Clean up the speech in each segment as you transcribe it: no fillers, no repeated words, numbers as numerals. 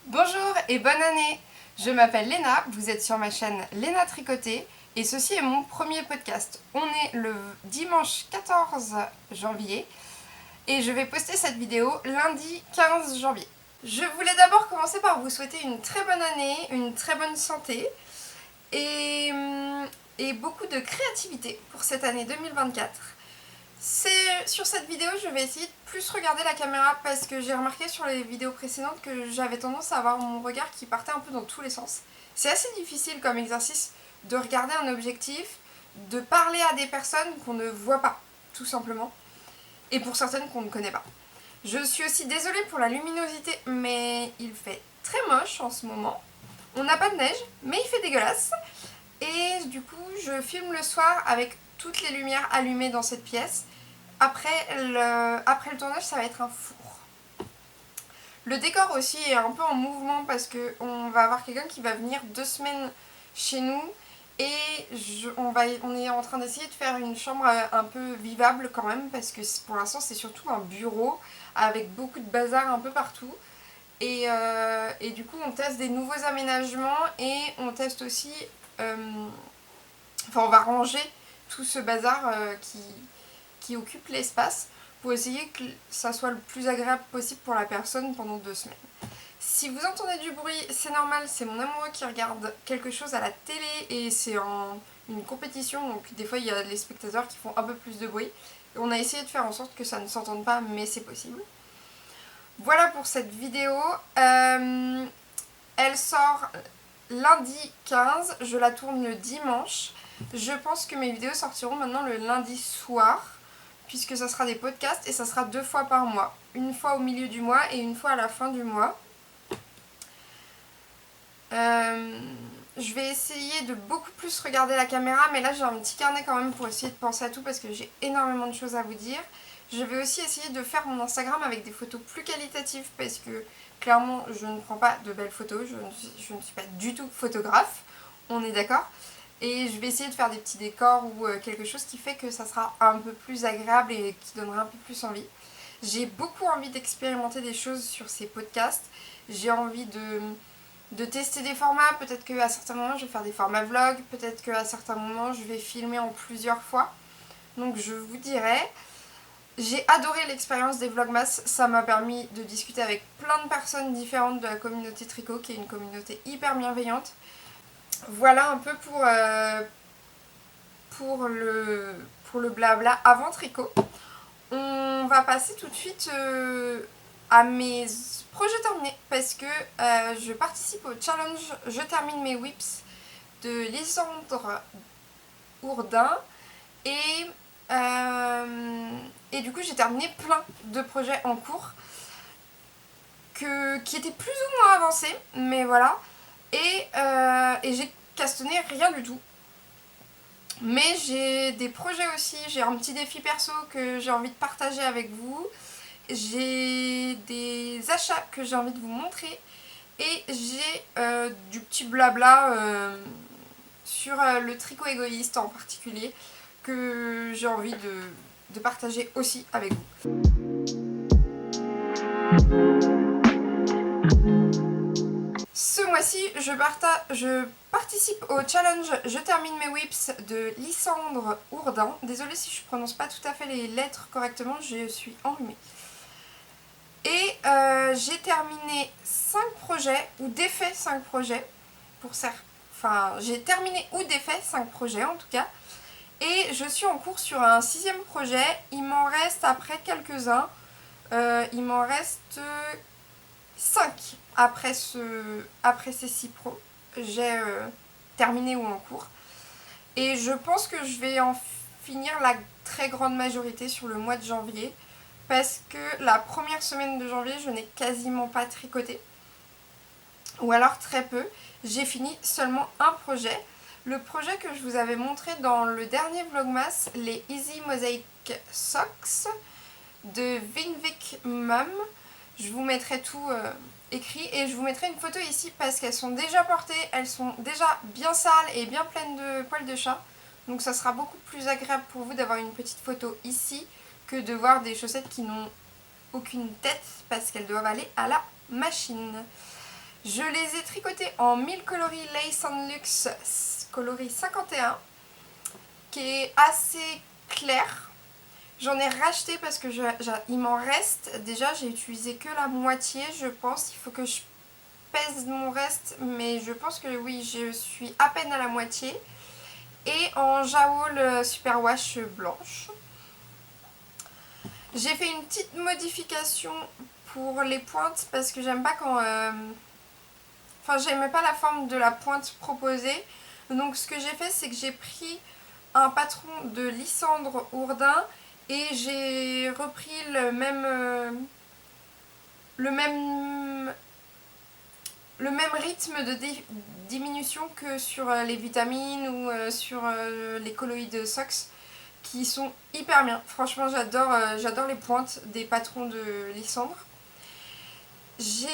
Bonjour et bonne année. Je m'appelle Léna, vous êtes sur ma chaîne Léna Tricoté et ceci est mon premier podcast. On est le dimanche 14 janvier et je vais poster cette vidéo lundi 15 janvier. Je voulais d'abord commencer par vous souhaiter une très bonne année, une très bonne santé et beaucoup de créativité pour cette année 2024. Sur cette vidéo, je vais essayer de plus regarder la caméra parce que j'ai remarqué sur les vidéos précédentes que j'avais tendance à avoir mon regard qui partait un peu dans tous les sens. C'est assez difficile comme exercice de regarder un objectif, de parler à des personnes qu'on ne voit pas, tout simplement, et pour certaines qu'on ne connaît pas. Je suis aussi désolée pour la luminosité, mais il fait très moche en ce moment. On n'a pas de neige, mais il fait dégueulasse. Et du coup, je filme le soir avec toutes les lumières allumées dans cette pièce. Après le tournage, ça va être un four. Le décor aussi est un peu en mouvement parce qu'on va avoir quelqu'un qui va venir 2 semaines chez nous. Et on est en train d'essayer de faire une chambre un peu vivable quand même parce que pour l'instant c'est surtout un bureau avec beaucoup de bazar un peu partout. Et du coup on teste des nouveaux aménagements et on teste aussi... on va ranger tout ce bazar qui occupe l'espace pour essayer que ça soit le plus agréable possible pour la personne pendant 2 semaines. Si vous entendez du bruit, c'est normal, c'est mon amoureux qui regarde quelque chose à la télé et c'est une compétition, donc des fois il y a les spectateurs qui font un peu plus de bruit. Et on a essayé de faire en sorte que ça ne s'entende pas, mais c'est possible. Voilà pour cette vidéo. Elle sort lundi 15, je la tourne le dimanche. Je pense que mes vidéos sortiront maintenant le lundi soir, puisque ça sera des podcasts et ça sera 2 fois par mois. Une fois au milieu du mois et une fois à la fin du mois. Je vais essayer de beaucoup plus regarder la caméra, mais là j'ai un petit carnet quand même pour essayer de penser à tout parce que j'ai énormément de choses à vous dire. Je vais aussi essayer de faire mon Instagram avec des photos plus qualitatives parce que clairement je ne prends pas de belles photos, je ne suis pas du tout photographe, on est d'accord. Et je vais essayer de faire des petits décors ou quelque chose qui fait que ça sera un peu plus agréable et qui donnera un peu plus envie. J'ai beaucoup envie d'expérimenter des choses sur ces podcasts. J'ai envie de tester des formats. Peut-être qu'à certains moments je vais faire des formats vlog. Peut-être qu'à certains moments je vais filmer en plusieurs fois. Donc je vous dirai. J'ai adoré l'expérience des vlogmas. Ça m'a permis de discuter avec plein de personnes différentes de la communauté tricot, qui est une communauté hyper bienveillante. Voilà un peu pour le blabla avant tricot. On va passer tout de suite à mes projets terminés parce que je participe au challenge Je termine mes whips de Lisandre Ourdin et du coup j'ai terminé plein de projets en cours qui étaient plus ou moins avancés, mais voilà. Et j'ai castonné rien du tout. Mais j'ai des projets aussi, j'ai un petit défi perso que j'ai envie de partager avec vous. J'ai des achats que j'ai envie de vous montrer. Et j'ai du petit blabla sur le tricot égoïste en particulier que j'ai envie de partager aussi avec vous. Ce mois-ci, je participe au challenge Je termine mes whips de Lisandre Ourdin. Désolée si je prononce pas tout à fait les lettres correctement, je suis enrhumée. Et j'ai terminé 5 projets, ou défait 5 projets, j'ai terminé ou défait 5 projets en tout cas. Et je suis en cours sur un 6e projet, il m'en reste après quelques-uns, il m'en reste 5 après ces 6 projets terminés ou en cours. Et je pense que je vais en finir la très grande majorité sur le mois de janvier. Parce que la première semaine de janvier, je n'ai quasiment pas tricoté. Ou alors très peu. J'ai fini seulement un projet. Le projet que je vous avais montré dans le dernier vlogmas, les Easy Mosaic Socks de Vinvic Mum. Je vous mettrai tout écrit et je vous mettrai une photo ici parce qu'elles sont déjà portées, elles sont déjà bien sales et bien pleines de poils de chat. Donc ça sera beaucoup plus agréable pour vous d'avoir une petite photo ici que de voir des chaussettes qui n'ont aucune tête parce qu'elles doivent aller à la machine. Je les ai tricotées en 1000 coloris Lace and Luxe coloris 51 qui est assez clair. J'en ai racheté parce que il m'en reste. Déjà, j'ai utilisé que la moitié, je pense. Il faut que je pèse mon reste, mais je pense que oui, je suis à peine à la moitié. Et en Jawool Superwash blanche. J'ai fait une petite modification pour les pointes parce que j'aime pas quand... Enfin, j'aimais pas la forme de la pointe proposée. Donc ce que j'ai fait, c'est que j'ai pris un patron de Lysandre Ourdin et j'ai repris le même rythme de diminution que sur les vitamines ou sur les colloïdes Socks qui sont hyper bien. Franchement, j'adore les pointes des patrons de Lysandre. J'ai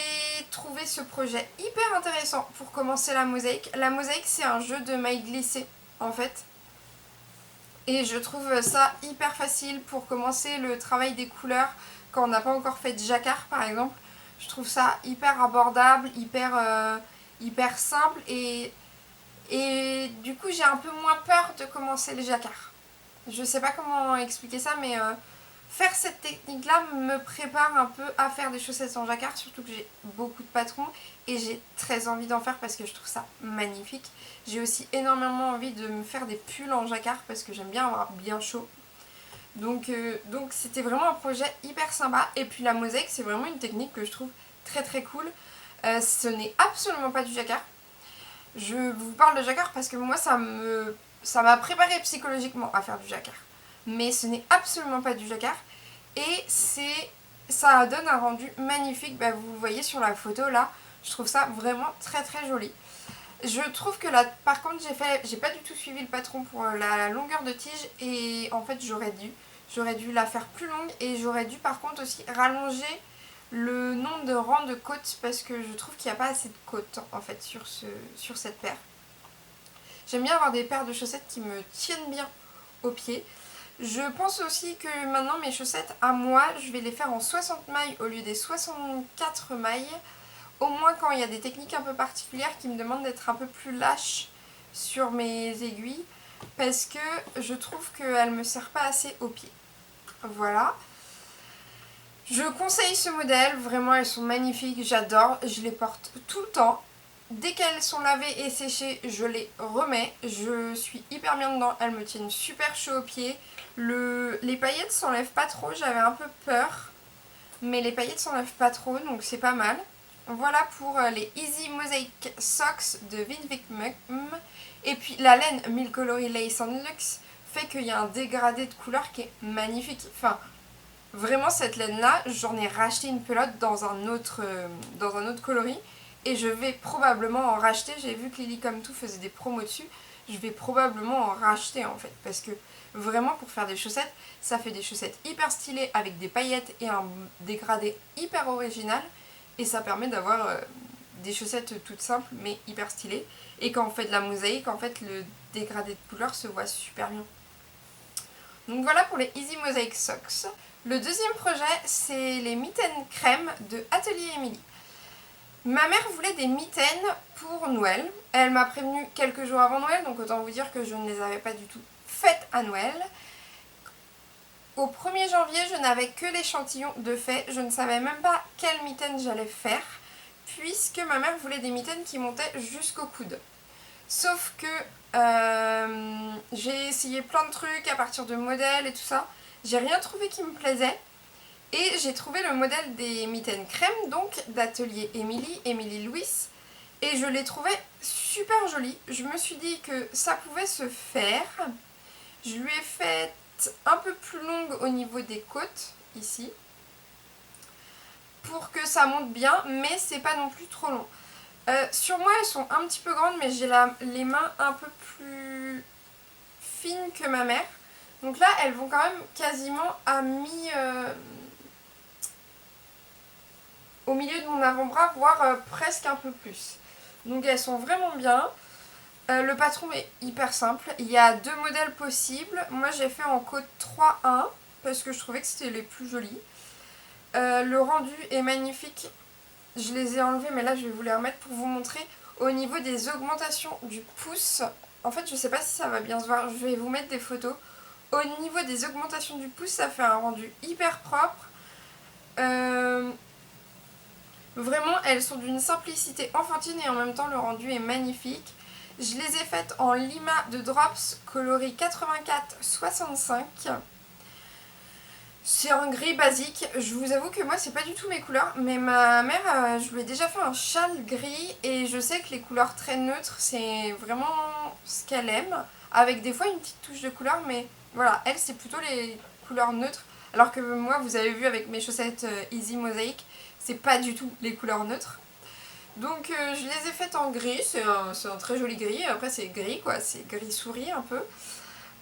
trouvé ce projet hyper intéressant pour commencer la mosaïque. La mosaïque, c'est un jeu de mailles glissées en fait. Et je trouve ça hyper facile pour commencer le travail des couleurs quand on n'a pas encore fait de jacquard par exemple. Je trouve ça hyper abordable, hyper simple et du coup j'ai un peu moins peur de commencer les jacquards. Je sais pas comment expliquer ça mais faire cette technique là me prépare un peu à faire des chaussettes en jacquard, surtout que j'ai beaucoup de patrons et j'ai très envie d'en faire parce que je trouve ça magnifique. J'ai aussi énormément envie de me faire des pulls en jacquard parce que j'aime bien avoir bien chaud. Donc c'était vraiment un projet hyper sympa. Et puis la mosaïque, c'est vraiment une technique que je trouve très très cool. Ce n'est absolument pas du jacquard. Je vous parle de jacquard parce que moi ça m'a préparé psychologiquement à faire du jacquard. Mais ce n'est absolument pas du jacquard. Et ça donne un rendu magnifique. Bah, vous voyez sur la photo là. Je trouve ça vraiment très très joli. Je trouve que là, par contre, j'ai pas du tout suivi le patron pour la longueur de tige et en fait j'aurais dû la faire plus longue et j'aurais dû par contre aussi rallonger le nombre de rangs de côtes parce que je trouve qu'il n'y a pas assez de côtes en fait sur cette paire. J'aime bien avoir des paires de chaussettes qui me tiennent bien aux pieds. Je pense aussi que maintenant mes chaussettes à moi, je vais les faire en 60 mailles au lieu des 64 mailles. Au moins quand il y a des techniques un peu particulières qui me demandent d'être un peu plus lâche sur mes aiguilles parce que je trouve qu'elles ne me serrent pas assez aux pieds. Voilà. Je conseille ce modèle, vraiment elles sont magnifiques, j'adore, je les porte tout le temps. Dès qu'elles sont lavées et séchées, je les remets, je suis hyper bien dedans, elles me tiennent super chaud aux pieds. Les paillettes s'enlèvent pas trop, j'avais un peu peur, mais les paillettes s'enlèvent pas trop donc c'est pas mal. Voilà pour les Easy Mosaic Socks de Vinvic Mum. Et puis la laine 1000 coloris Lace and Luxe fait qu'il y a un dégradé de couleur qui est magnifique. Enfin, vraiment cette laine là, j'en ai racheté une pelote dans un autre coloris. Et je vais probablement en racheter. J'ai vu que Lily Comme Tout faisait des promos dessus. Je vais probablement en racheter en fait. Parce que vraiment pour faire des chaussettes, ça fait des chaussettes hyper stylées avec des paillettes et un dégradé hyper original. Et ça permet d'avoir des chaussettes toutes simples mais hyper stylées. Et quand on fait de la mosaïque, en fait le dégradé de couleur se voit super bien. Donc voilà pour les Easy Mosaic Socks. Le deuxième projet, c'est les mitaines crème de Atelier Émilie. Ma mère voulait des mitaines pour Noël. Elle m'a prévenue quelques jours avant Noël, donc autant vous dire que je ne les avais pas du tout faites à Noël. Au 1er janvier, je n'avais que l'échantillon de fait. Je ne savais même pas quelle mitaine j'allais faire, puisque ma mère voulait des mitaines qui montaient jusqu'au coude. Sauf que j'ai essayé plein de trucs à partir de modèles et tout ça. J'ai rien trouvé qui me plaisait. Et j'ai trouvé le modèle des mitaines crème, donc d'Atelier Émilie Louis. Et je l'ai trouvé super joli. Je me suis dit que ça pouvait se faire. Je lui ai fait un peu plus longue au niveau des côtes, ici. Pour que ça monte bien, mais c'est pas non plus trop long. Sur moi, elles sont un petit peu grandes, mais j'ai les mains un peu plus fines que ma mère. Donc là, elles vont quand même quasiment à au milieu de mon avant-bras, voire presque un peu plus. Donc elles sont vraiment bien. Le patron est hyper simple. Il y a deux modèles possibles. Moi j'ai fait en côte 3-1 parce que je trouvais que c'était les plus jolis. Le rendu est magnifique. Je les ai enlevés, mais là je vais vous les remettre pour vous montrer. Au niveau des augmentations du pouce, en fait je sais pas si ça va bien se voir, je vais vous mettre des photos. Au niveau des augmentations du pouce, ça fait un rendu hyper propre. Vraiment, elles sont d'une simplicité enfantine et en même temps le rendu est magnifique. Je les ai faites en Lima de Drops coloris 84-65. C'est un gris basique. Je vous avoue que moi c'est pas du tout mes couleurs, mais ma mère, je lui ai déjà fait un châle gris et je sais que les couleurs très neutres c'est vraiment ce qu'elle aime, avec des fois une petite touche de couleur, mais voilà, elle c'est plutôt les couleurs neutres, alors que moi vous avez vu avec mes chaussettes Easy Mosaic, c'est pas du tout les couleurs neutres. Donc je les ai faites en gris, c'est un très joli gris, après c'est gris quoi, c'est gris souris un peu.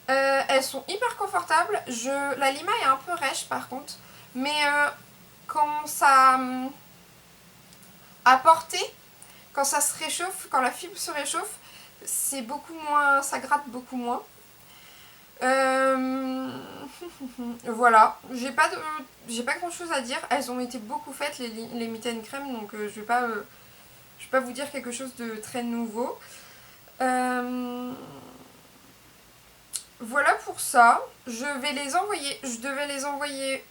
Elles sont hyper confortables. La Lima est un peu rêche par contre. Mais quand ça à porter, quand ça se réchauffe, quand la fibre se réchauffe, c'est beaucoup moins, ça gratte beaucoup moins. Voilà, j'ai pas grand chose à dire. Elles ont été beaucoup faites les mitaines crème, donc je vais pas vous dire quelque chose de très nouveau. Voilà pour ça. Je vais les envoyer. Je devais les envoyer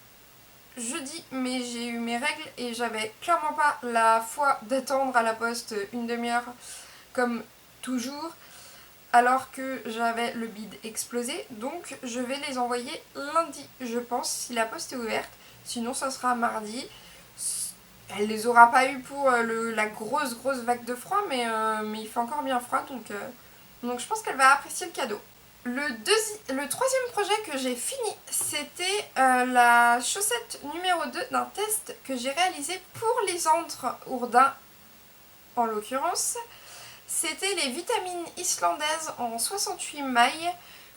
jeudi, mais j'ai eu mes règles et j'avais clairement pas la foi d'attendre à la poste une demi-heure comme toujours, alors que j'avais le bide explosé. Donc je vais les envoyer lundi, je pense, si la poste est ouverte. Sinon, ça sera mardi. Elle les aura pas eu pour la grosse vague de froid, mais il fait encore bien froid, donc je pense qu'elle va apprécier le cadeau. Le troisième projet que j'ai fini, c'était la chaussette numéro 2 d'un test que j'ai réalisé pour les antres ourdins, en l'occurrence. C'était les vitamines islandaises en 68 mailles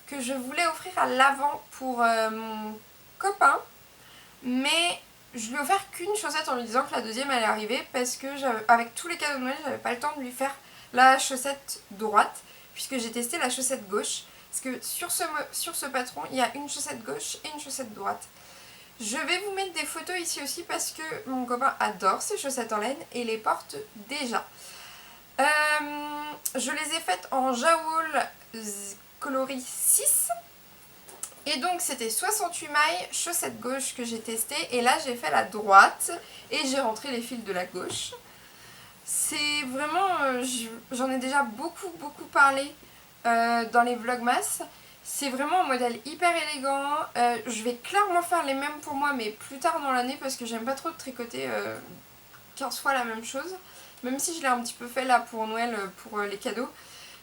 que je voulais offrir à l'avant pour mon copain. Mais je lui ai offert qu'une chaussette en lui disant que la deuxième allait arriver parce que avec tous les cadeaux de Noël, j'avais pas le temps de lui faire la chaussette droite puisque j'ai testé la chaussette gauche. Parce que sur ce patron, il y a une chaussette gauche et une chaussette droite. Je vais vous mettre des photos ici aussi parce que mon copain adore ces chaussettes en laine et les porte déjà. Je les ai faites en Jawool coloris 6. Et donc c'était 68 mailles, chaussette gauche que j'ai testé. Et là j'ai fait la droite et j'ai rentré les fils de la gauche. C'est vraiment... j'en ai déjà beaucoup parlé dans les vlogmas. C'est vraiment un modèle hyper élégant. Je vais clairement faire les mêmes pour moi, mais plus tard dans l'année parce que j'aime pas trop de tricoter 15 fois la même chose. Même si je l'ai un petit peu fait là pour Noël, pour les cadeaux.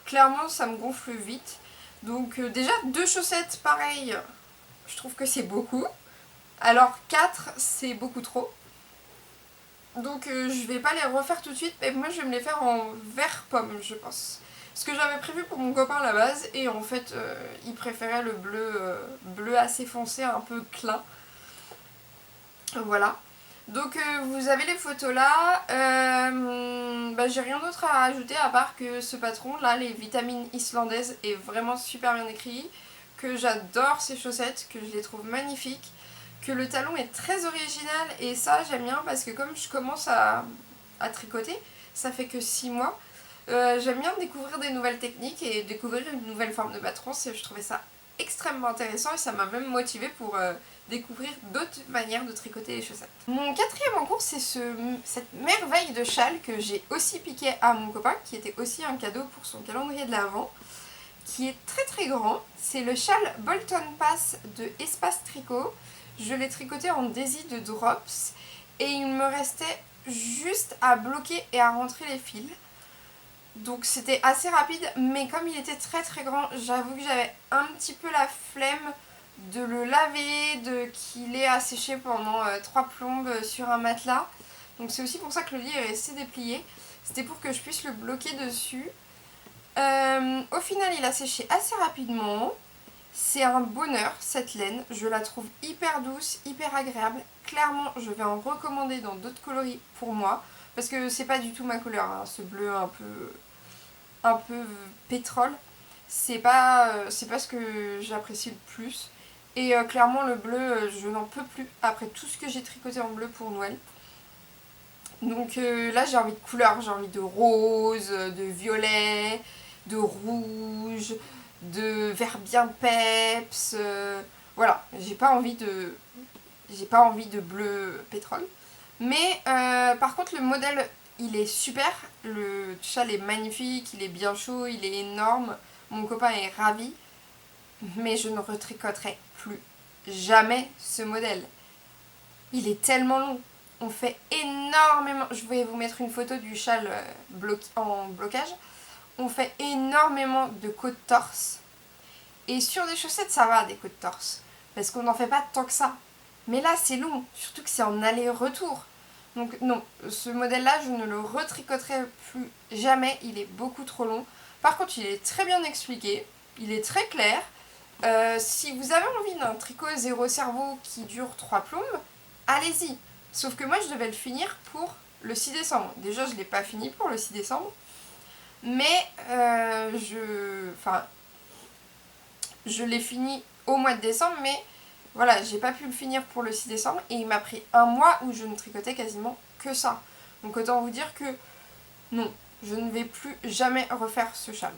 Clairement ça me gonfle vite. Donc déjà 2 chaussettes pareilles, je trouve que c'est beaucoup. Alors 4 c'est beaucoup trop. Donc je vais pas les refaire tout de suite, mais moi je vais me les faire en vert pomme je pense. Ce que j'avais prévu pour mon copain à la base, et en fait il préférait le bleu assez foncé, un peu clin. Voilà. Donc vous avez les photos là. J'ai rien d'autre à ajouter à part que ce patron là, les vitamines islandaises, est vraiment super bien écrit. Que j'adore ces chaussettes, que je les trouve magnifiques. Que le talon est très original et ça j'aime bien parce que comme je commence à tricoter, ça fait que 6 mois. J'aime bien découvrir des nouvelles techniques et découvrir une nouvelle forme de patron. Je trouvais ça extrêmement intéressant et ça m'a même motivée pour découvrir d'autres manières de tricoter les chaussettes. Mon quatrième en cours, c'est cette merveille de châle que j'ai aussi piqué à mon copain, qui était aussi un cadeau pour son calendrier de l'Avent, qui est très grand. C'est le châle Bolton Pass de Espace Tricot. Je l'ai tricoté en Daisy de Drops et il me restait juste à bloquer et à rentrer les fils. Donc c'était assez rapide, mais comme il était très grand, j'avoue que j'avais un petit peu la flemme de le laver, qu'il ait à sécher pendant 3 plombes sur un matelas. Donc c'est aussi pour ça que le lit est resté déplié. C'était pour que je puisse le bloquer dessus. Au final il a séché assez rapidement. C'est un bonheur cette laine, je la trouve hyper douce, hyper agréable. Clairement je vais en recommander dans d'autres coloris pour moi. Parce que c'est pas du tout ma couleur, hein, ce bleu un peu pétrole. C'est pas ce que j'apprécie le plus. Et clairement le bleu, je n'en peux plus après tout ce que j'ai tricoté en bleu pour Noël. Donc là j'ai envie de couleurs, j'ai envie de rose, de violet, de rouge, de vert bien peps. Voilà, j'ai pas envie de bleu pétrole. Mais par contre le modèle il est super, le châle est magnifique, il est bien chaud, il est énorme, mon copain est ravi, mais je ne retricoterai plus jamais ce modèle. Il est tellement long. On fait énormément. Je vais vous mettre une photo du châle en blocage. On fait énormément de côtes torse. Et sur des chaussettes, ça va, des côtes torse. Parce qu'on n'en fait pas tant que ça. Mais là, c'est long. Surtout que c'est en aller-retour. Donc non, ce modèle-là, je ne le retricoterai plus jamais. Il est beaucoup trop long. Par contre, il est très bien expliqué. Il est très clair. Si vous avez envie d'un tricot zéro cerveau qui dure 3 plombes, allez-y. Sauf que moi, je devais le finir pour le 6 décembre. Déjà, je ne l'ai pas fini pour le 6 décembre. Mais je l'ai fini au mois de décembre. Mais voilà, j'ai pas pu le finir pour le 6 décembre. Et il m'a pris un mois où je ne tricotais quasiment que ça. Donc autant vous dire que non, je ne vais plus jamais refaire ce châle.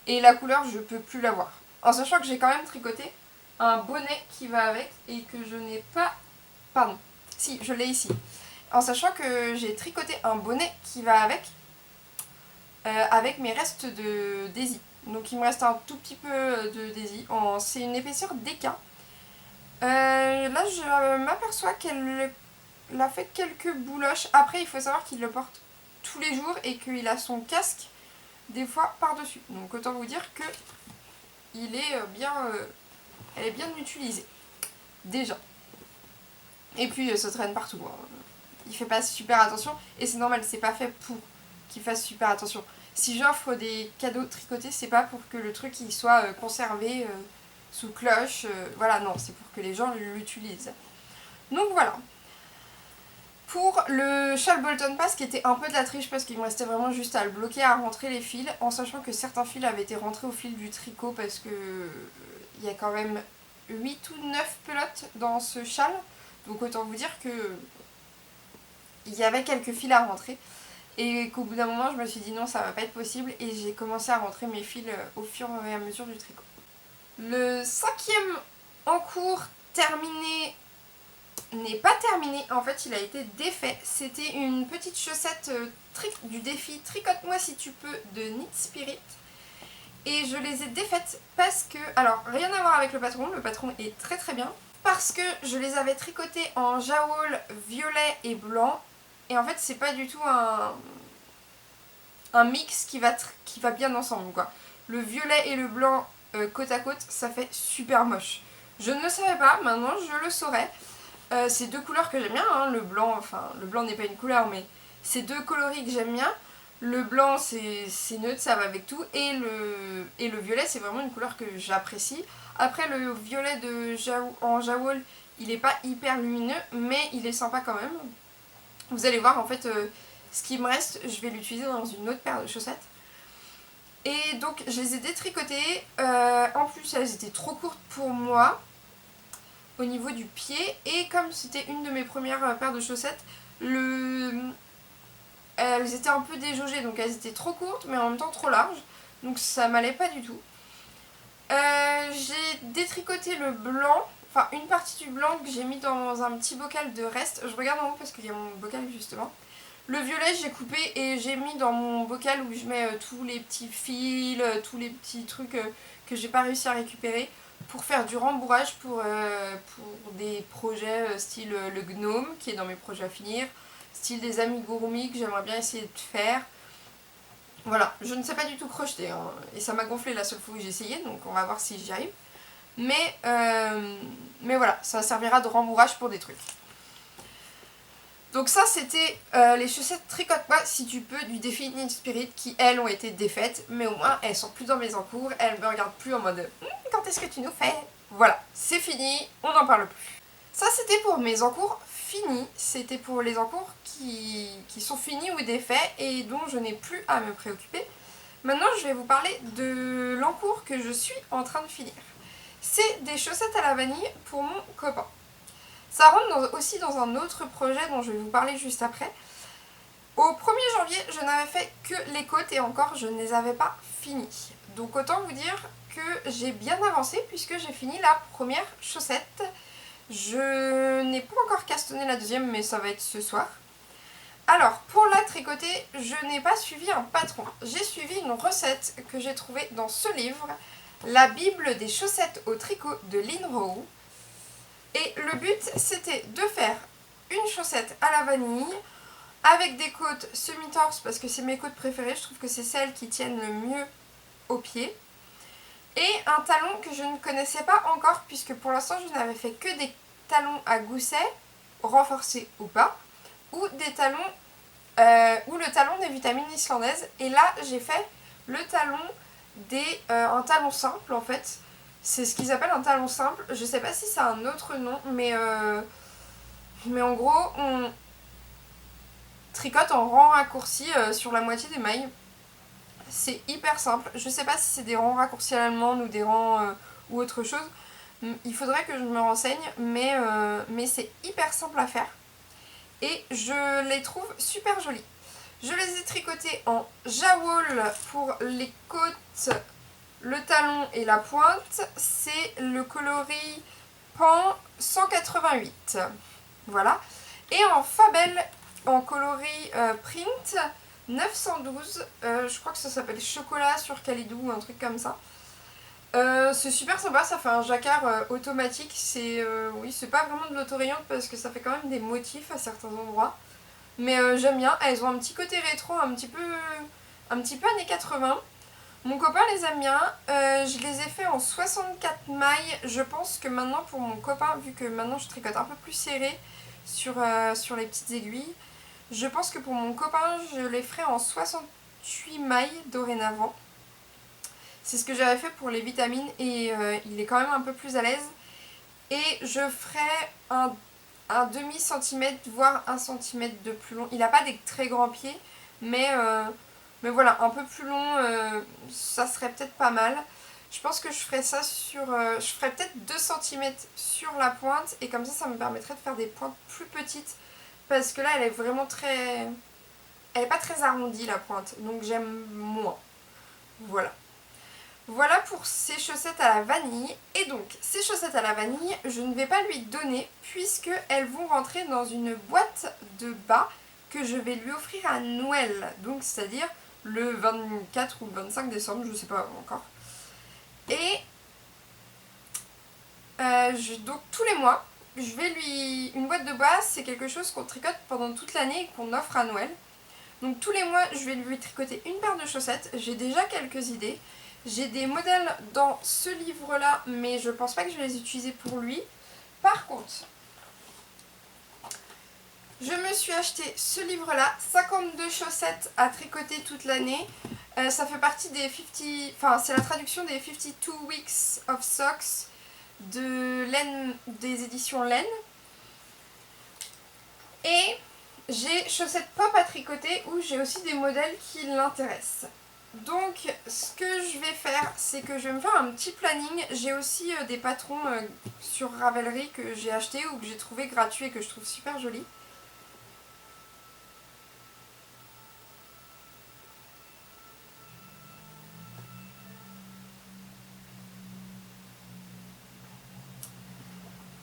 Et la couleur, je peux plus l'avoir. En sachant que j'ai quand même tricoté un bonnet qui va avec et que je n'ai pas... Pardon. Si, je l'ai ici. En sachant que j'ai tricoté un bonnet qui va avec mes restes de Daisy. Donc il me reste un tout petit peu de Daisy. C'est une épaisseur DK. Là, je m'aperçois qu'elle a fait quelques bouloches. Après, il faut savoir qu'il le porte tous les jours et qu'il a son casque des fois par-dessus. Donc autant vous dire que elle est bien utilisée. Déjà. Et puis ça traîne partout. Hein. Il fait pas super attention. Et c'est normal, c'est pas fait pour qu'il fasse super attention. Si j'offre des cadeaux tricotés, c'est pas pour que le truc il soit conservé sous cloche. Voilà, non, c'est pour que les gens l'utilisent. Donc voilà. Pour le châle Bolton Pass, qui était un peu de la triche parce qu'il me restait vraiment juste à le bloquer, à rentrer les fils, en sachant que certains fils avaient été rentrés au fil du tricot parce que il y a quand même 8 ou 9 pelotes dans ce châle. Donc autant vous dire que il y avait quelques fils à rentrer. Et qu'au bout d'un moment, je me suis dit non, ça va pas être possible. Et j'ai commencé à rentrer mes fils au fur et à mesure du tricot. Le 5e en cours terminé n'est pas terminé. En fait, il a été défait. C'était une petite chaussette du défi Tricote-moi si tu peux de Knit Spirit. Et je les ai défaites parce que... Alors, rien à voir avec le patron est très très bien. Parce que je les avais tricotées en jawoul violet et blanc. Et en fait, c'est pas du tout un mix qui va bien ensemble, quoi. Le violet et le blanc côte à côte, ça fait super moche. Je ne le savais pas, maintenant je le saurais. C'est deux couleurs que j'aime bien, hein. Le blanc n'est pas une couleur, mais c'est deux coloris que j'aime bien. Le blanc c'est neutre, ça va avec tout. Et le violet c'est vraiment une couleur que j'apprécie. Après le violet en jawoul, il n'est pas hyper lumineux, mais il est sympa quand même. Vous allez voir en fait ce qui me reste, je vais l'utiliser dans une autre paire de chaussettes. Et donc je les ai détricotées. En plus elles étaient trop courtes pour moi au niveau du pied. Et comme c'était une de mes premières paires de chaussettes, elles étaient un peu déjaugées. Donc elles étaient trop courtes mais en même temps trop larges. Donc ça m'allait pas du tout. J'ai détricoté le blanc. Enfin une partie du blanc que j'ai mis dans un petit bocal de reste. Je regarde en haut parce qu'il y a mon bocal justement. Le violet j'ai coupé et j'ai mis dans mon bocal où je mets tous les petits fils, tous les petits trucs que j'ai pas réussi à récupérer pour faire du rembourrage pour des projets style le gnome qui est dans mes projets à finir, style des amigurumi que j'aimerais bien essayer de faire. Voilà, je ne sais pas du tout crocheter hein, et ça m'a gonflé la seule fois où j'ai essayé donc on va voir si j'y arrive. Mais voilà, ça servira de rembourrage pour des trucs. Donc ça c'était les chaussettes Tricote-moi si tu peux du défi Knit Spirit qui elles ont été défaites, mais au moins elles sont plus dans mes encours, elles me regardent plus en mode quand est-ce que tu nous fais? Voilà, c'est fini, on n'en parle plus. Ça c'était pour mes encours finis, c'était pour les encours qui sont finis ou défaits et dont je n'ai plus à me préoccuper. Maintenant je vais vous parler de l'encours que je suis en train de finir. C'est des chaussettes à la vanille pour mon copain. Ça rentre aussi dans un autre projet dont je vais vous parler juste après. Au 1er janvier, je n'avais fait que les côtes et encore je ne les avais pas finies. Donc autant vous dire que j'ai bien avancé puisque j'ai fini la première chaussette. Je n'ai pas encore castonné la deuxième mais ça va être ce soir. Alors pour la tricoter, je n'ai pas suivi un patron. J'ai suivi une recette que j'ai trouvée dans ce livre, La Bible des chaussettes au tricot de Lynn Rowe. Et le but c'était de faire une chaussette à la vanille avec des côtes semi-torse parce que c'est mes côtes préférées, je trouve que c'est celles qui tiennent le mieux au pied. Et un talon que je ne connaissais pas encore puisque pour l'instant je n'avais fait que des talons à gousset, renforcés ou pas, ou des talons ou le talon des vitamines islandaises. Et là j'ai fait le talon un talon simple en fait. C'est ce qu'ils appellent un talon simple. Je sais pas si ça a un autre nom, mais en gros on tricote en rang raccourci sur la moitié des mailles. C'est hyper simple. Je sais pas si c'est des rangs raccourcis à l'allemande ou des rangs ou autre chose. Il faudrait que je me renseigne, mais c'est hyper simple à faire. Et je les trouve super jolies. Je les ai tricotées en jawool pour les côtes, le talon et la pointe. C'est le coloris Pan 188. Voilà. Et en Fabel, en coloris print 912. Je crois que ça s'appelle Chocolat sur Calidou ou un truc comme ça. C'est super sympa, ça fait un jacquard automatique. Oui, c'est pas vraiment de l'autorayante parce que ça fait quand même des motifs à certains endroits. Mais j'aime bien, elles ont un petit côté rétro, un petit peu années 80. Mon copain les aime bien, je les ai fait en 64 mailles. Je pense que maintenant pour mon copain, vu que maintenant je tricote un peu plus serré sur les petites aiguilles, je pense que pour mon copain je les ferai en 68 mailles dorénavant. C'est ce que j'avais fait pour les vitamines et il est quand même un peu plus à l'aise. Et je ferai un demi-centimètre, voire 1 centimètre de plus long. Il n'a pas des très grands pieds, mais voilà, un peu plus long, ça serait peut-être pas mal. Je pense que je ferai ça je ferai peut-être 2 centimètres sur la pointe, et comme ça me permettrait de faire des pointes plus petites. Parce que là, elle est vraiment très... Elle n'est pas très arrondie, la pointe, donc j'aime moins. Voilà. Voilà pour ces chaussettes à la vanille. Et donc, ces chaussettes à la vanille, je ne vais pas lui donner puisqu'elles vont rentrer dans une boîte de bas que je vais lui offrir à Noël. Donc, c'est-à-dire le 24 ou le 25 décembre, je ne sais pas encore. Et donc, tous les mois, je vais lui... Une boîte de bas, c'est quelque chose qu'on tricote pendant toute l'année et qu'on offre à Noël. Donc, tous les mois, je vais lui tricoter une paire de chaussettes. J'ai déjà quelques idées. J'ai des modèles dans ce livre-là, mais je pense pas que je vais les utiliser pour lui. Par contre, je me suis acheté ce livre-là, 52 chaussettes à tricoter toute l'année. Ça fait partie des 50... Enfin, c'est la traduction des 52 Weeks of Socks de Laine, des éditions Laine. Et j'ai chaussettes pop à tricoter où j'ai aussi des modèles qui l'intéressent. Donc ce que je vais faire, c'est que je vais me faire un petit planning. J'ai aussi des patrons sur Ravelry que j'ai acheté ou que j'ai trouvé gratuits et que je trouve super jolis.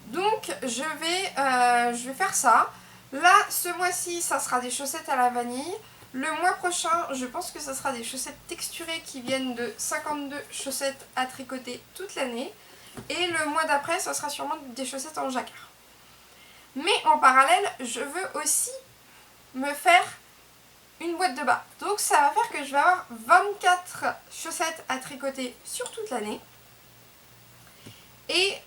Donc je vais faire ça. Là, ce mois-ci, ça sera des chaussettes à la vanille. Le mois prochain, je pense que ça sera des chaussettes texturées qui viennent de 52 chaussettes à tricoter toute l'année. Et le mois d'après, ça sera sûrement des chaussettes en jacquard. Mais en parallèle, je veux aussi me faire une boîte de bas. Donc ça va faire que je vais avoir 24 chaussettes à tricoter sur toute l'année. Et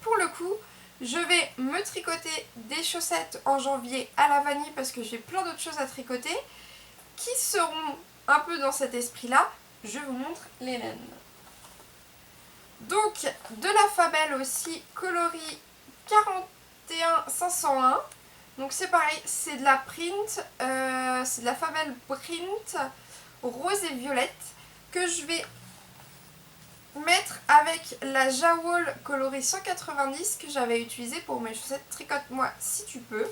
pour le coup, je vais me tricoter des chaussettes en janvier à la vanille parce que j'ai plein d'autres choses à tricoter qui seront un peu dans cet esprit-là. Je vous montre les laines. Donc, de la Fabel aussi, coloris 41501. Donc c'est pareil, c'est de la print, c'est de la Fabel print rose et violette que je vais mettre avec la Jawol coloris 190 que j'avais utilisé pour mes chaussettes tricote-moi si tu peux.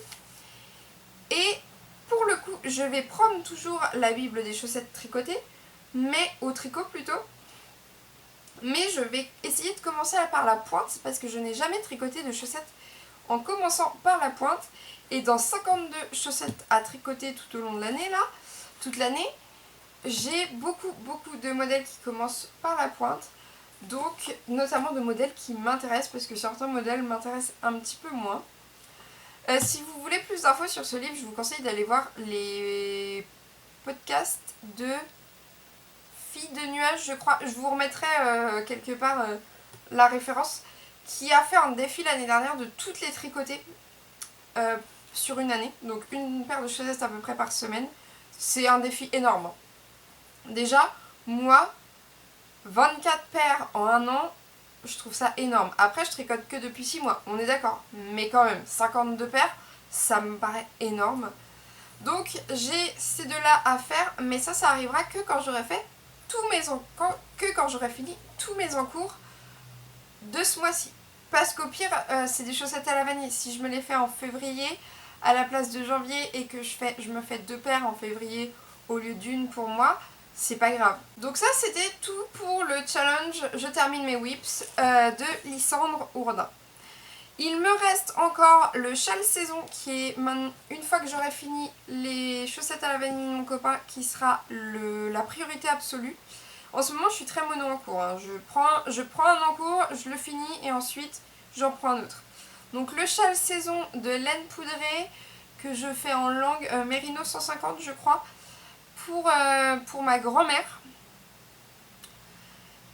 Et pour le coup, je vais prendre toujours la Bible des chaussettes tricotées, mais au tricot plutôt. Mais je vais essayer de commencer par la pointe parce que je n'ai jamais tricoté de chaussettes en commençant par la pointe. Et dans 52 chaussettes à tricoter tout au long de l'année, là, toute l'année, j'ai beaucoup de modèles qui commencent par la pointe. Donc, notamment de modèles qui m'intéressent parce que certains modèles m'intéressent un petit peu moins. Si vous voulez plus d'infos sur ce livre, je vous conseille d'aller voir les podcasts de Fille de Nuages, je crois. Je vous remettrai quelque part la référence, qui a fait un défi l'année dernière de toutes les tricoter sur une année. Donc une paire de chaussettes à peu près par semaine. C'est un défi énorme. Déjà, moi, 24 paires en un an, je trouve ça énorme. Après, je tricote que depuis 6 mois, on est d'accord. Mais quand même, 52 paires, ça me paraît énorme. Donc, j'ai ces deux-là à faire, mais ça arrivera que quand j'aurai fait quand j'aurai fini tous mes encours de ce mois-ci. Parce qu'au pire, c'est des chaussettes à la vanille. Si je me les fais en février à la place de janvier et que je me fais 2 paires en février au lieu d'une pour moi, c'est pas grave. Donc ça, c'était tout pour le challenge Je termine mes whips de Lysandre Ourdin. Il me reste encore le châle saison qui est une fois que j'aurai fini les chaussettes à la vanille de mon copain qui sera la priorité absolue. En ce moment je suis très mono en cours, hein. Je prends un en cours, je le finis et ensuite j'en prends un autre. Donc le châle saison de laine poudrée que je fais en langue Mérino 150 je crois pour ma grand-mère.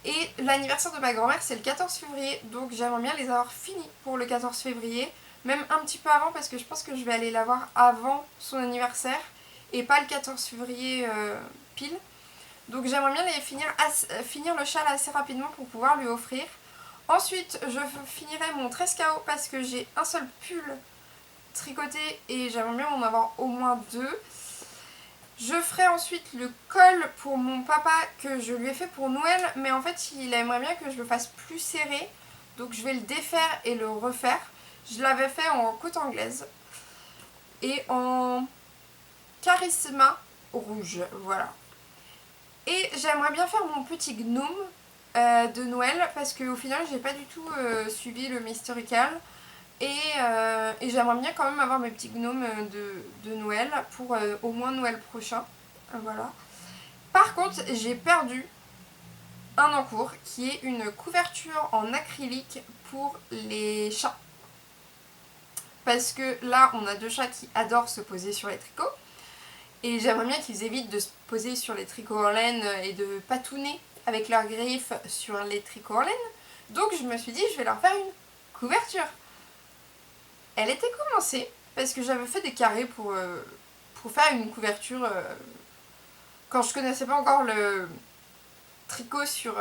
Et l'anniversaire de ma grand-mère c'est le 14 février, donc j'aimerais bien les avoir finis pour le 14 février, même un petit peu avant parce que je pense que je vais aller la voir avant son anniversaire et pas le 14 février pile. Donc j'aimerais bien finir le châle assez rapidement pour pouvoir lui offrir. Ensuite je finirai mon 13KO parce que j'ai un seul pull tricoté et j'aimerais bien en avoir au moins 2. Je ferai ensuite le col pour mon papa que je lui ai fait pour Noël, mais en fait il aimerait bien que je le fasse plus serré, donc je vais le défaire et le refaire. Je l'avais fait en côte anglaise et en charisma rouge, voilà. Et j'aimerais bien faire mon petit gnome de Noël parce qu'au final j'ai pas du tout suivi le Mysterical. Et j'aimerais bien quand même avoir mes petits gnomes de Noël pour au moins Noël prochain. Voilà. Par contre, j'ai perdu un encours qui est une couverture en acrylique pour les chats. Parce que là, on a 2 chats qui adorent se poser sur les tricots. Et j'aimerais bien qu'ils évitent de se poser sur les tricots en laine et de patouner avec leurs griffes sur les tricots en laine. Donc je me suis dit, je vais leur faire une couverture. Elle était commencée parce que j'avais fait des carrés pour faire une couverture quand je connaissais pas encore le tricot sur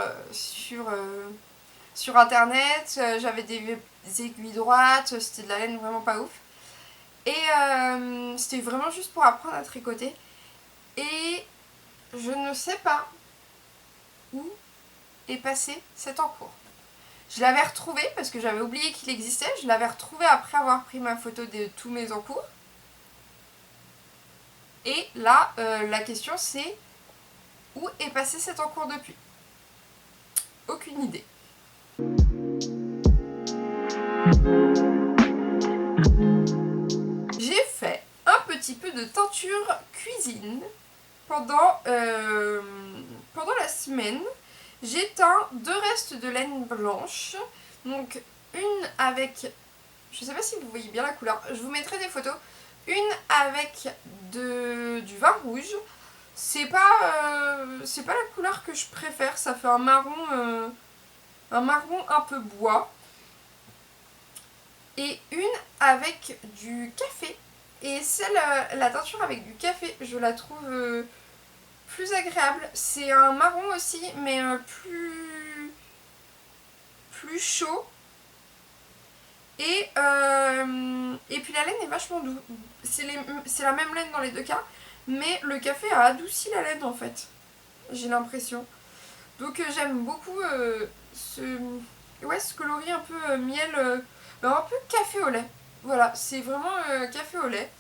internet. J'avais des aiguilles droites, c'était de la laine vraiment pas ouf. Et c'était vraiment juste pour apprendre à tricoter. Et je ne sais pas où est passé cet encours. Je l'avais retrouvé parce que j'avais oublié qu'il existait. Je l'avais retrouvé après avoir pris ma photo de tous mes encours. Et là, la question c'est où est passé cet encours depuis? Aucune idée. J'ai fait un petit peu de teinture cuisine pendant la semaine. J'ai teint 2 restes de laine blanche, donc une avec, je sais pas si vous voyez bien la couleur, je vous mettrai des photos, une avec du vin rouge, c'est pas la couleur que je préfère, ça fait un marron un peu bois, et une avec du café, et la teinture avec du café, je la trouve plus agréable. C'est un marron aussi, mais plus chaud. Et puis la laine est vachement douce. C'est la même laine dans les 2 cas, mais le café a adouci la laine en fait. J'ai l'impression. Donc j'aime beaucoup ce coloris un peu miel, un peu café au lait. Voilà, c'est vraiment café au lait.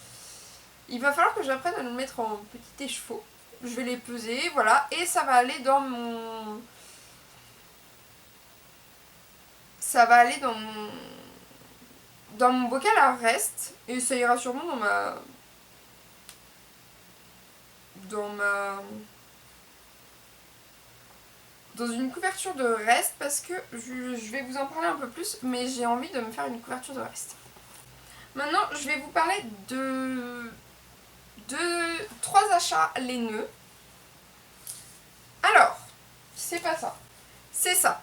Il va falloir que j'apprenne à le mettre en petits écheveaux. Je vais les peser, voilà, et ça va aller dans mon... Ça va aller dans mon bocal à reste, et ça ira sûrement dans une couverture de reste, parce que je vais vous en parler un peu plus, mais j'ai envie de me faire une couverture de reste. Maintenant, je vais vous parler de 3 achats laineux. Alors, c'est pas ça, c'est ça.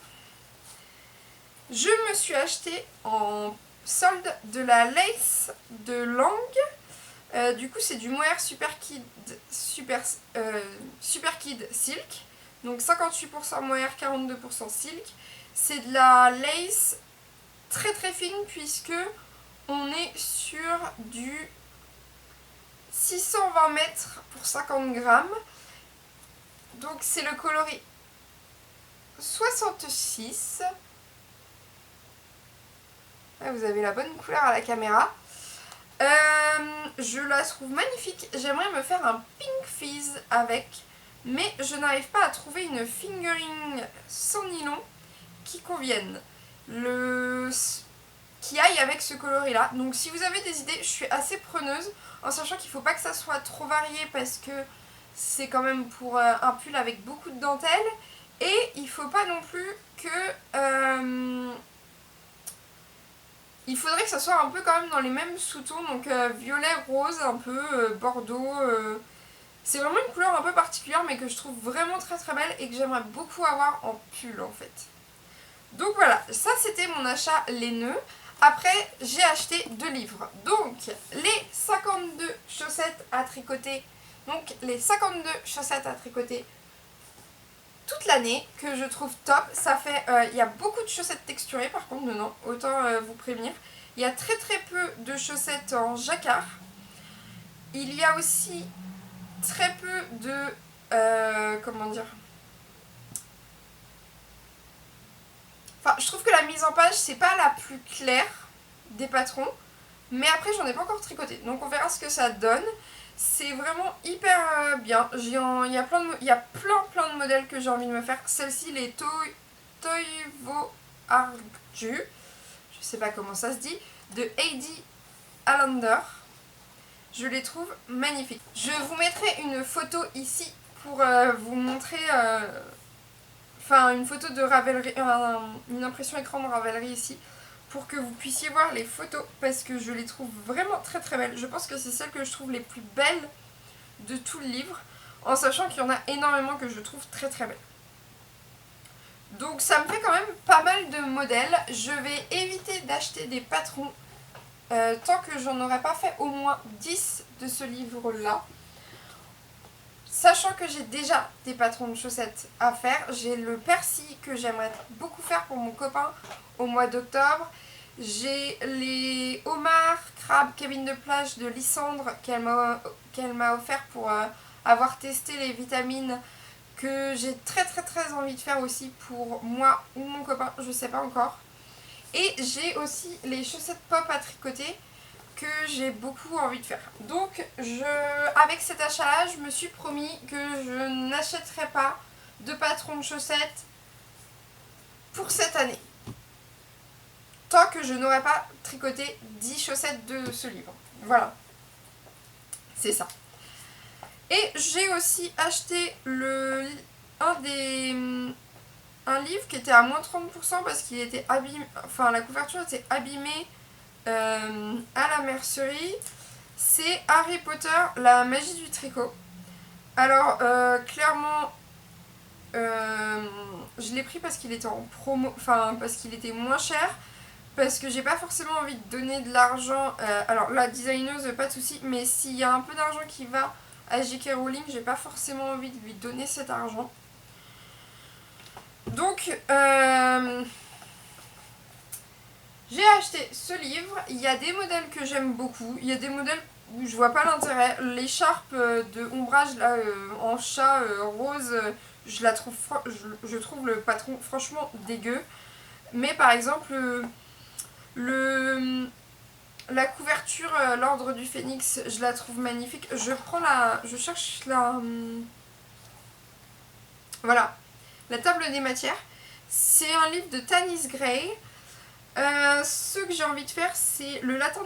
Je me suis acheté en solde de la lace de Lang. Du coup, c'est du mohair Super Kid Silk. Donc 58% mohair, 42% silk. C'est de la lace très très fine puisque on est sur du 620 mètres pour 50 grammes. Donc c'est le coloris 66. Là, vous avez la bonne couleur à la caméra. Je la trouve magnifique. J'aimerais me faire un pink fizz avec, mais je n'arrive pas à trouver une fingering sans nylon qui convienne, qui aille avec ce coloris là. Donc si vous avez des idées, je suis assez preneuse, en sachant qu'il ne faut pas que ça soit trop varié parce que c'est quand même pour un pull avec beaucoup de dentelle, et il ne faut pas non plus que... il faudrait que ça soit un peu quand même dans les mêmes sous-tons, donc violet, rose, un peu bordeaux. C'est vraiment une couleur un peu particulière mais que je trouve vraiment très très belle et que j'aimerais beaucoup avoir en pull en fait. Donc voilà, ça c'était mon achat laineux. Après j'ai acheté 2 livres. Donc les 52 chaussettes à tricoter. Donc les 52 chaussettes à tricoter toute l'année, que je trouve top. Ça fait, il y a beaucoup de chaussettes texturées par contre dedans, autant vous prévenir. Il y a très très peu de chaussettes en jacquard. Il y a aussi très peu de... comment dire... Enfin, je trouve que la mise en page, c'est pas la plus claire des patrons. Mais après, j'en ai pas encore tricoté. Donc on verra ce que ça donne. C'est vraiment hyper bien. Il y a plein de modèles que j'ai envie de me faire. Celle-ci, les Toivo Arju, je sais pas comment ça se dit, de Heidi Allender. Je les trouve magnifiques. Je vous mettrai une photo ici pour vous montrer... Enfin, une photo de Ravelry, une impression écran de Ravelry ici, pour que vous puissiez voir les photos, parce que je les trouve vraiment très très belles. Je pense que c'est celles que je trouve les plus belles de tout le livre, en sachant qu'il y en a énormément que je trouve très très belles. Donc ça me fait quand même pas mal de modèles. Je vais éviter d'acheter des patrons tant que j'en aurai pas fait au moins 10 de ce livre-là. Sachant que j'ai déjà des patrons de chaussettes à faire, j'ai le persil que j'aimerais beaucoup faire pour mon copain au mois d'octobre. J'ai les homards, crabes, cabine de plage de Lysandre qu'elle m'a offert pour avoir testé les vitamines, que j'ai très très très envie de faire aussi pour moi ou mon copain, je sais pas encore. Et j'ai aussi les chaussettes pop à tricoter que j'ai beaucoup envie de faire. Donc avec cet achat là, je me suis promis que je n'achèterai pas de patron de chaussettes pour cette année, tant que je n'aurai pas tricoté 10 chaussettes de ce livre. Voilà, c'est ça. Et j'ai aussi acheté un livre qui était à moins 30% parce qu'il était abîmé, enfin la couverture était abîmée à la mercerie. C'est Harry Potter, la magie du tricot. Alors clairement je l'ai pris parce qu'il était en promo, enfin parce qu'il était moins cher, parce que j'ai pas forcément envie de donner de l'argent. Alors la designeuse, pas de souci, mais s'il y a un peu d'argent qui va à J.K. Rowling, j'ai pas forcément envie de lui donner cet argent. Donc j'ai acheté ce livre. Il y a des modèles que j'aime beaucoup, il y a des modèles où je vois pas l'intérêt. L'écharpe de ombrage là en chat rose, je trouve le patron franchement dégueu. Mais par exemple, la couverture, l'ordre du phénix, je la trouve magnifique. Je cherche voilà, la table des matières. C'est un livre de Tanis Gray. Ce que j'ai envie de faire, c'est le lutin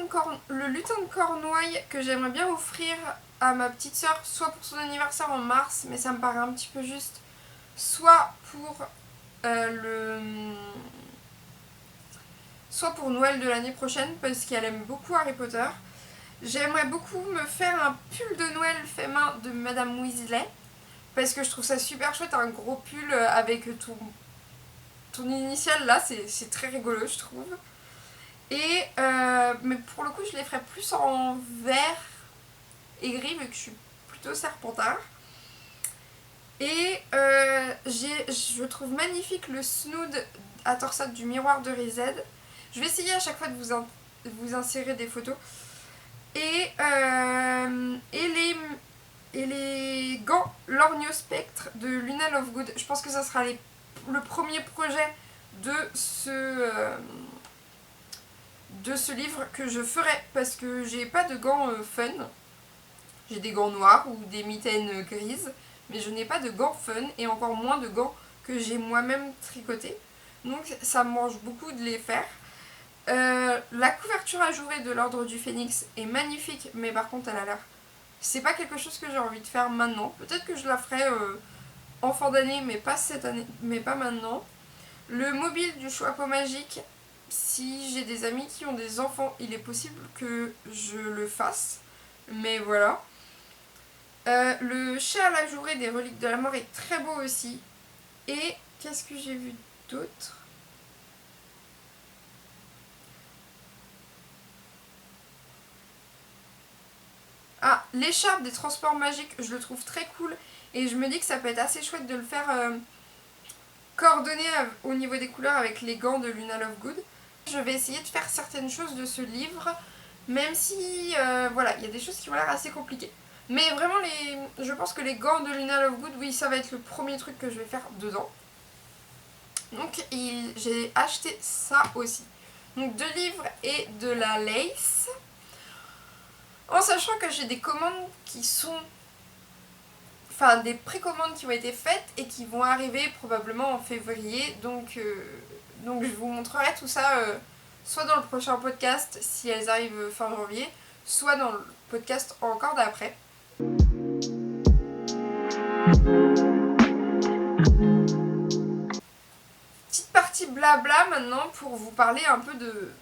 de Cornouailles que j'aimerais bien offrir à ma petite sœur, soit pour son anniversaire en mars, mais ça me paraît un petit peu juste, soit pour soit pour Noël de l'année prochaine, parce qu'elle aime beaucoup Harry Potter. J'aimerais beaucoup me faire un pull de Noël fait main de Madame Weasley, parce que je trouve ça super chouette, un gros pull avec ton initiale là, c'est très rigolo je trouve. Et mais pour le coup je les ferais plus en vert et gris vu que je suis plutôt serpentard. Et je trouve magnifique le snood à torsade du miroir de Rized. Je vais essayer à chaque fois de vous insérer des photos. Et les gants Lorgno Spectre de Luna Lovegood. Je pense que ça sera le premier projet de ce livre que je ferai, parce que j'ai pas de gants fun. J'ai des gants noirs ou des mitaines grises, mais je n'ai pas de gants fun et encore moins de gants que j'ai moi-même tricotés. Donc ça me mange beaucoup de les faire. La couverture ajourée de l'ordre du phénix est magnifique, mais par contre elle a l'air... C'est pas quelque chose que j'ai envie de faire maintenant. Peut-être que je la ferai en fin d'année, mais pas cette année, mais pas maintenant. Le mobile du chapeau magique, si j'ai des amis qui ont des enfants, il est possible que je le fasse. Mais voilà. Le chat à la journée des reliques de la mort est très beau aussi. Et qu'est-ce que j'ai vu d'autre ? Ah, l'écharpe des transports magiques, je le trouve très cool. Et je me dis que ça peut être assez chouette de le faire coordonné au niveau des couleurs avec les gants de Luna Lovegood. Je vais essayer de faire certaines choses de ce livre, même si voilà, il y a des choses qui ont l'air assez compliquées. Mais vraiment, je pense que les gants de Luna Lovegood, oui, ça va être le premier truc que je vais faire dedans. Donc j'ai acheté ça aussi. Donc 2 livres et de la lace. En sachant que j'ai des commandes qui sont... Enfin, des précommandes qui ont été faites et qui vont arriver probablement en février. Donc je vous montrerai tout ça soit dans le prochain podcast si elles arrivent fin janvier, soit dans le podcast encore d'après. Petite partie blabla maintenant pour vous parler un peu de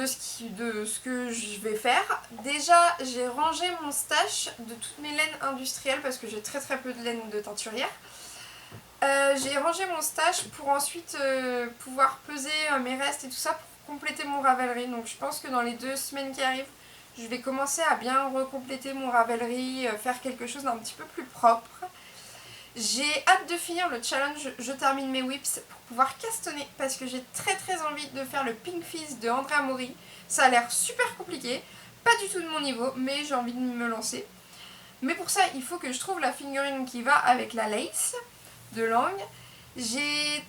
ce que je vais faire. Déjà, j'ai rangé mon stash de toutes mes laines industrielles parce que j'ai très peu de laine de teinturière. J'ai rangé mon stash pour ensuite pouvoir peser mes restes et tout ça pour compléter mon Ravelry. Donc je pense que dans les 2 semaines qui arrivent, je vais commencer à bien recompléter mon Ravelry, faire quelque chose d'un petit peu plus propre. J'ai hâte de finir le challenge Je termine mes whips pour pouvoir castonner parce que j'ai très envie de faire le Pink Fizz de Andrea Mori. Ça a l'air super compliqué, pas du tout de mon niveau, mais j'ai envie de me lancer. Mais pour ça, il faut que je trouve la figurine qui va avec la lace de Langue. J'ai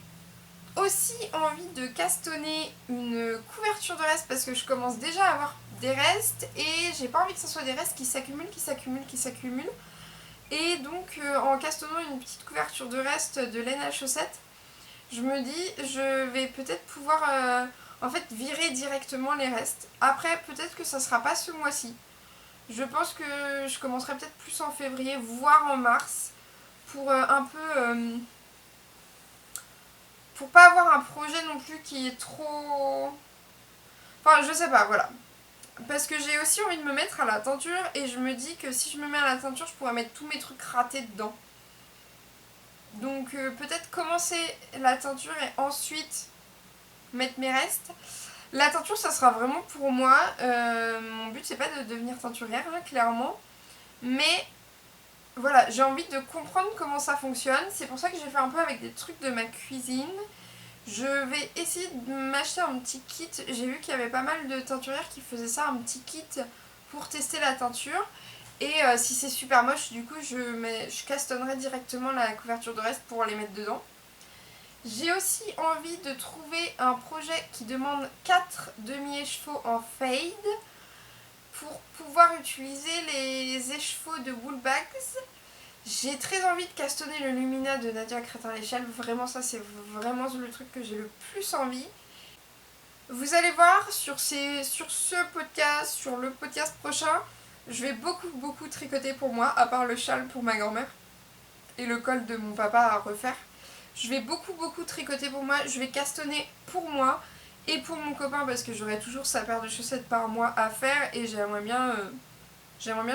aussi envie de castonner une couverture de reste parce que je commence déjà à avoir des restes et j'ai pas envie que ce soit des restes qui s'accumulent. Et donc en castonnant une petite couverture de reste de laine à chaussettes, je me dis je vais peut-être pouvoir en fait virer directement les restes. Après peut-être que ça sera pas ce mois-ci. Je pense que je commencerai peut-être plus en février, voire en mars, pour un peu... pour pas avoir un projet non plus qui est trop... Enfin, je sais pas, voilà. Parce que j'ai aussi envie de me mettre à la teinture et je me dis que si je me mets à la teinture, je pourrais mettre tous mes trucs ratés dedans. Donc peut-être commencer la teinture et ensuite mettre mes restes. La teinture, ça sera vraiment pour moi. Mon but, c'est pas de devenir teinturière, hein, clairement. Mais voilà, j'ai envie de comprendre comment ça fonctionne. C'est pour ça que j'ai fait un peu avec des trucs de ma cuisine. Je vais essayer de m'acheter un petit kit. J'ai vu qu'il y avait pas mal de teinturières qui faisaient ça, un petit kit pour tester la teinture. Et si c'est super moche, du coup je castonnerai directement la couverture de reste pour les mettre dedans. J'ai aussi envie de trouver un projet qui demande 4 demi-écheveaux en fade pour pouvoir utiliser les écheveaux de Woolbags. J'ai très envie de castonner le Lumina de Nadia Crétin-l'Échelle. Vraiment, ça c'est vraiment le truc que j'ai le plus envie. Vous allez voir sur ce podcast, sur le podcast prochain, je vais beaucoup tricoter pour moi, à part le châle pour ma grand-mère et le col de mon papa à refaire. Je vais beaucoup tricoter pour moi, je vais castonner pour moi et pour mon copain parce que j'aurai toujours sa paire de chaussettes par mois à faire et j'aimerais bien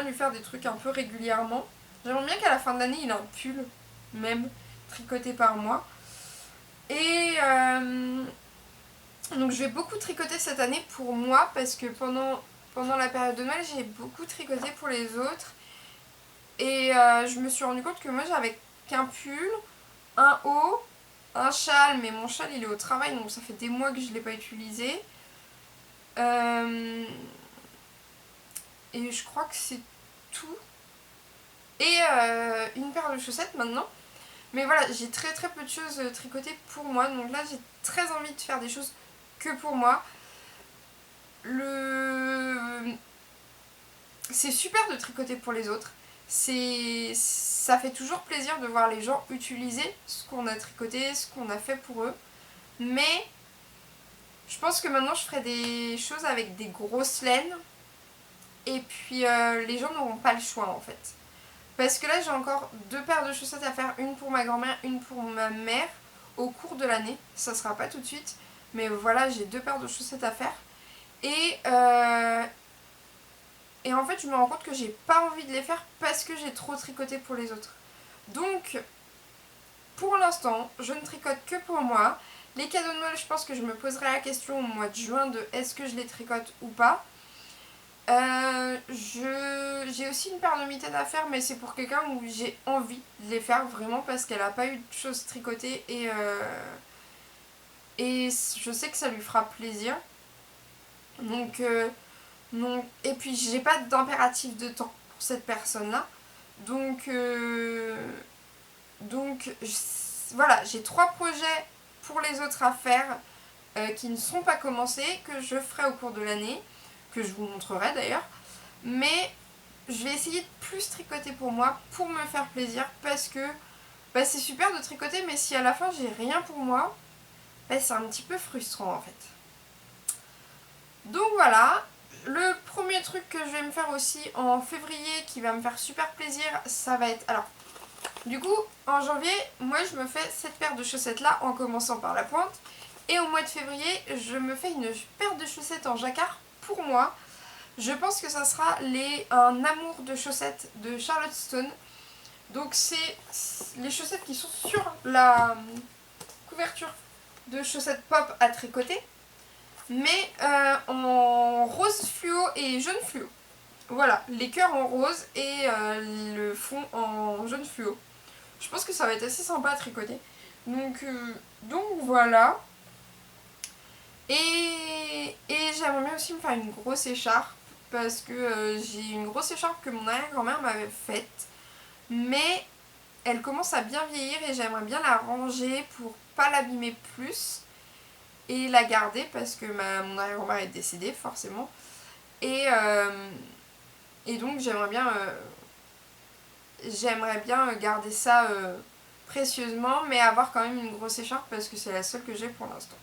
lui faire des trucs un peu régulièrement. J'aimerais bien qu'à la fin de l'année il ait un pull même tricoté par mois. Et donc je vais beaucoup tricoter cette année pour moi parce que pendant la période de Noël j'ai beaucoup tricoté pour les autres. Et je me suis rendu compte que moi j'avais qu'un pull, un haut, un châle, mais mon châle il est au travail donc ça fait des mois que je ne l'ai pas utilisé. Et je crois que c'est tout. Et une paire de chaussettes maintenant. Mais voilà, j'ai très peu de choses tricotées pour moi. Donc là j'ai très envie de faire des choses que pour moi. C'est super de tricoter pour les autres. Ça fait toujours plaisir de voir les gens utiliser ce qu'on a tricoté, ce qu'on a fait pour eux. Mais je pense que maintenant je ferai des choses avec des grosses laines. Et puis les gens n'auront pas le choix en fait. Parce que là j'ai encore 2 paires de chaussettes à faire, une pour ma grand-mère, une pour ma mère, au cours de l'année. Ça sera pas tout de suite. Mais voilà, j'ai 2 paires de chaussettes à faire. Et en fait, je me rends compte que j'ai pas envie de les faire parce que j'ai trop tricoté pour les autres. Donc, pour l'instant, je ne tricote que pour moi. Les cadeaux de Noël, je pense que je me poserai la question au mois de juin de est-ce que je les tricote ou pas. J'ai aussi une paire de mitaines à faire, mais c'est pour quelqu'un où j'ai envie de les faire vraiment parce qu'elle n'a pas eu de choses tricotées et je sais que ça lui fera plaisir. Donc, et puis j'ai pas d'impératif de temps pour cette personne-là. Donc voilà, j'ai 3 projets pour les autres à faire qui ne sont pas commencés, que je ferai au cours de l'année, que je vous montrerai d'ailleurs. Mais je vais essayer de plus tricoter pour moi, pour me faire plaisir, parce que c'est super de tricoter, mais si à la fin j'ai rien pour moi, c'est un petit peu frustrant en fait. Donc voilà, le premier truc que je vais me faire aussi en février qui va me faire super plaisir, ça va être... Alors, du coup, en janvier, moi je me fais cette paire de chaussettes là en commençant par la pointe. Et au mois de février, je me fais une paire de chaussettes en jacquard pour moi. Je pense que ça sera un amour de chaussettes de Charlotte Stone. Donc c'est les chaussettes qui sont sur la couverture de chaussettes pop à tricoter. Mais en rose fluo et jaune fluo. Voilà, les cœurs en rose et le fond en jaune fluo. Je pense que ça va être assez sympa à tricoter. Donc voilà. Et j'aimerais bien aussi me faire une grosse écharpe. Parce que j'ai une grosse écharpe que mon arrière-grand-mère m'avait faite. Mais elle commence à bien vieillir et j'aimerais bien la ranger pour pas l'abîmer plus. Et la garder parce que mon arrière-grand-mère est décédée forcément. Et donc j'aimerais bien garder ça précieusement, mais avoir quand même une grosse écharpe parce que c'est la seule que j'ai pour l'instant.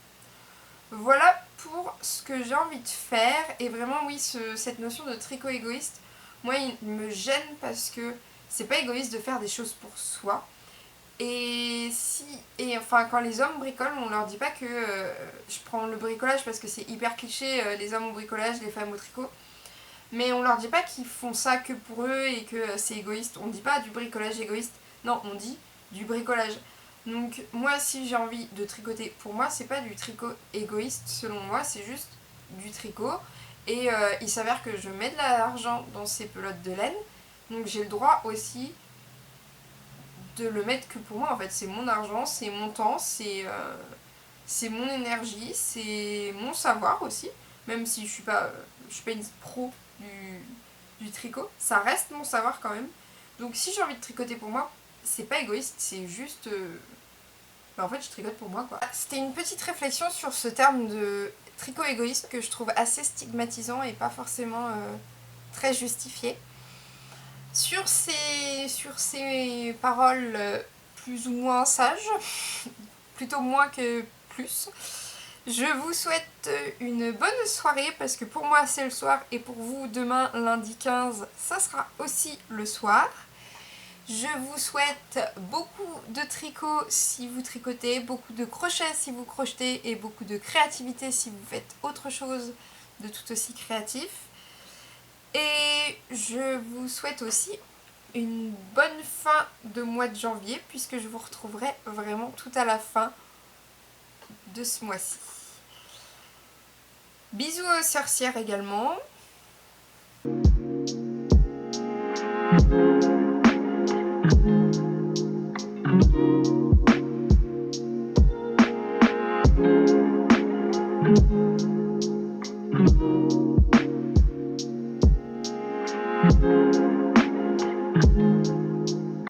Voilà pour ce que j'ai envie de faire. Et vraiment oui, cette notion de tricot égoïste, moi il me gêne parce que c'est pas égoïste de faire des choses pour soi. Et enfin quand les hommes bricolent, on leur dit pas que je prends le bricolage parce que c'est hyper cliché, les hommes au bricolage, les femmes au tricot. Mais on leur dit pas qu'ils font ça que pour eux et que c'est égoïste. On dit pas du bricolage égoïste. Non, on dit du bricolage. Donc moi si j'ai envie de tricoter pour moi, c'est pas du tricot égoïste selon moi, c'est juste du tricot. Et il s'avère que je mets de l'argent dans ces pelotes de laine. Donc j'ai le droit aussi de le mettre que pour moi en fait. C'est mon argent, c'est mon temps, c'est mon énergie, c'est mon savoir aussi. Même si je suis pas une pro du tricot. Ça reste mon savoir quand même. Donc si j'ai envie de tricoter pour moi, c'est pas égoïste, c'est juste... en fait je tricote pour moi quoi. C'était une petite réflexion sur ce terme de tricot égoïste que je trouve assez stigmatisant et pas forcément très justifié. Sur ces paroles plus ou moins sages, plutôt moins que plus, je vous souhaite une bonne soirée parce que pour moi c'est le soir et pour vous demain lundi 15 ça sera aussi le soir. Je vous souhaite beaucoup de tricot si vous tricotez, beaucoup de crochets si vous crochetez et beaucoup de créativité si vous faites autre chose de tout aussi créatif. Et je vous souhaite aussi une bonne fin de mois de janvier puisque je vous retrouverai vraiment tout à la fin de ce mois-ci. Bisous aux sorcières également. Thank you.